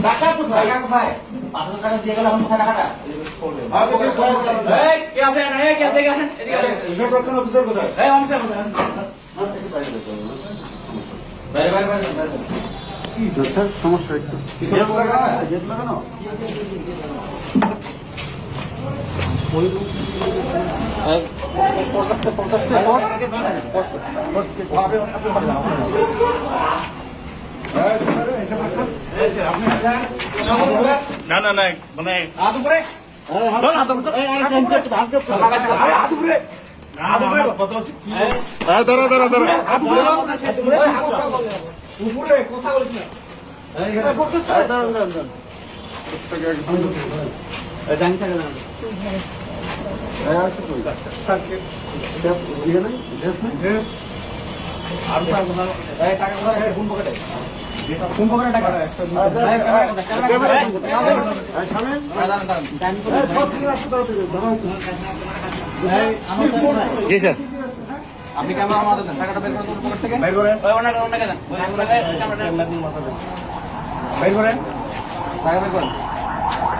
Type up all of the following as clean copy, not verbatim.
টাকা কোথায়? 5,000 টাকা দিয়ে গেল, এখন কোথায় টাকাটা? স্যার সমস্যা একটু লাগানো না না না মানে হাত উপরে কোন পকেটে টাকা? জি স্যার আপনি ক্যামেরা আমাদের দেন, টাকাটা বের করেন পকেট থেকে। বের করেন টাকা বের করেন।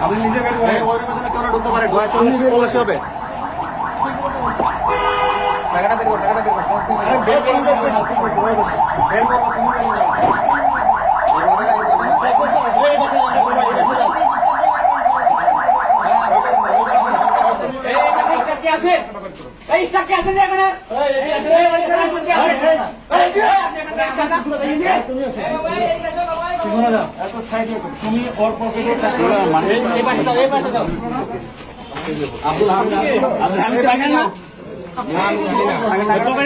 আপনি নিজে বের করেন। ওই রুমে কেউ ঢুকতে পারে, 40 হবে। টাকাটা বের করেন, টাকাটা বের করেন। বের তুমি ওর পকেটে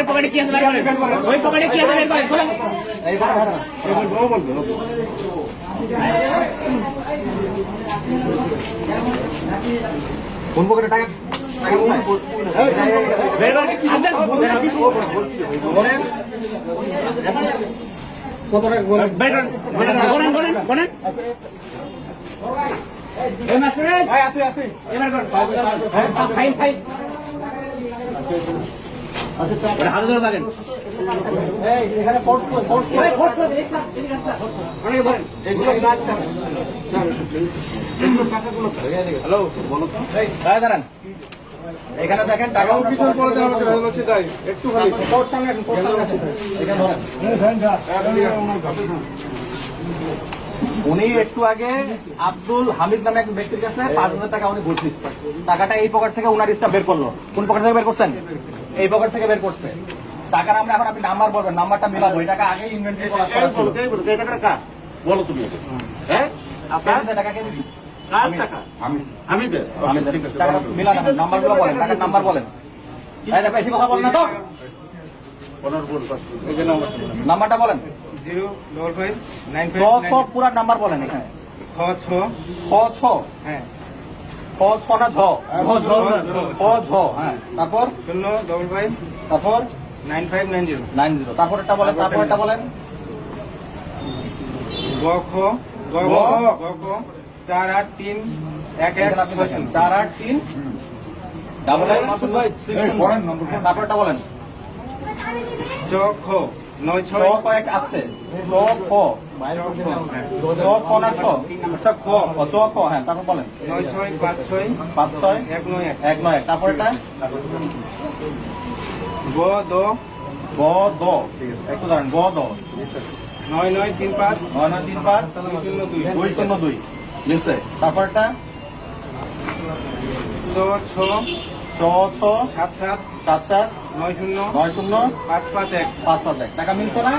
পকেটে কি আছে ওই পকেটে কি আছে কোন পকেটে টাকা? কত টাকা এখানে হ্যালো বলো তো, দাঁড়ান এখানে দেখেন টাকা একটু উনি একটু আগে আব্দুল হামিদ নামে এক ব্যক্তির কাছে 5,000 টাকা উনি ঘুষ দিচ্ছে। টাকাটা এই পকেট থেকে উনার স্টাফ বের করলো। কোন পকেট থেকে বের করছেন? এই পকেট থেকে বের করছে টাকার। আমরা এখন আপনি নাম্বার বলবেন, নাম্বারটা মিলাবো। এই টাকা আগে ইনভেন্টরি করা ছিল। বলো তুমি হ্যাঁ আপনার টাকা কে দিছি? আমি দে টাকা মিলান, নাম্বারগুলো বলেন, টাকার নাম্বার বলেন। এই দেখো বেশি কথা বলেন না তো, নাম্বারটা বলেন। 05595 পুরা নাম্বার বলেন। এখানে খ ছ হ্যাঁ খ ছ না ঝ খ ঝ হ্যাঁ তারপর 055 তারপর 9590 90 তারপরটা বলেন, তারপরটা বলেন। গ খ 483 483 ডাবল তারপরটা বলেন। চ খ 96 কয়েক আসতে চ খ চ খ না ছ খ চ খ হ্যাঁ তারপর বলেন। 9656 56 191 তারপরটা গ দ গ দ একটু দাঁড়ান গ দ 9935 9935 202 লিখছে। তারপরটা চ ছ ছ ছ 77 77 90 90 551 551 টাকা মিলছে না?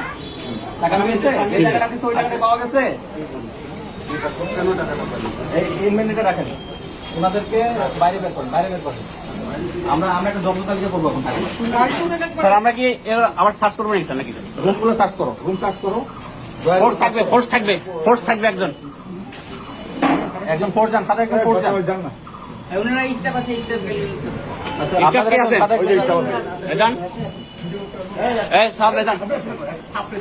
টাকা মিলছে? এই টাকাটা কি ওই টাকাটা পাওয়া গেছে? এই ইনভেন্টরিটা রাখেন, ওনাদেরকে বাইরে বের করেন, বাইরে বের করেন। আমরা একটা জব্দ তালিকা করবো এখন। স্যার আমরা কি আবার সার্চ করবো নাকি? রুমগুলো সার্চ করো, রুম সার্চ করো। ফোর্স থাকবে একজন ফোর্স যান, সাথে একজন ফোর্স যান। ওনারা ইস্টাফ আছে, আচ্ছা আপনাদের সাথে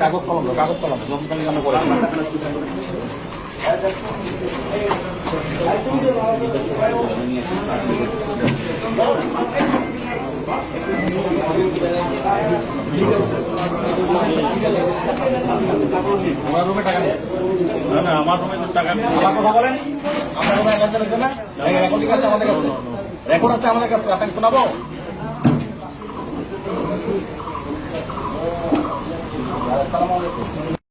কাগজ কলম জব্দ তালিকা আমরা করে দিই। ওনার রুমে টাকা নেই। না না আমার রুমে তো টাকা নেই। আমার কথা বলেন, আপনার রুমে লেনদেন হচ্ছে না? রেকর্ডিং আছে আমাদের কাছে, রেকর্ড আছে আমাদের কাছে, আপনাকে শোনাবো? আসসালামু আলাইকুম।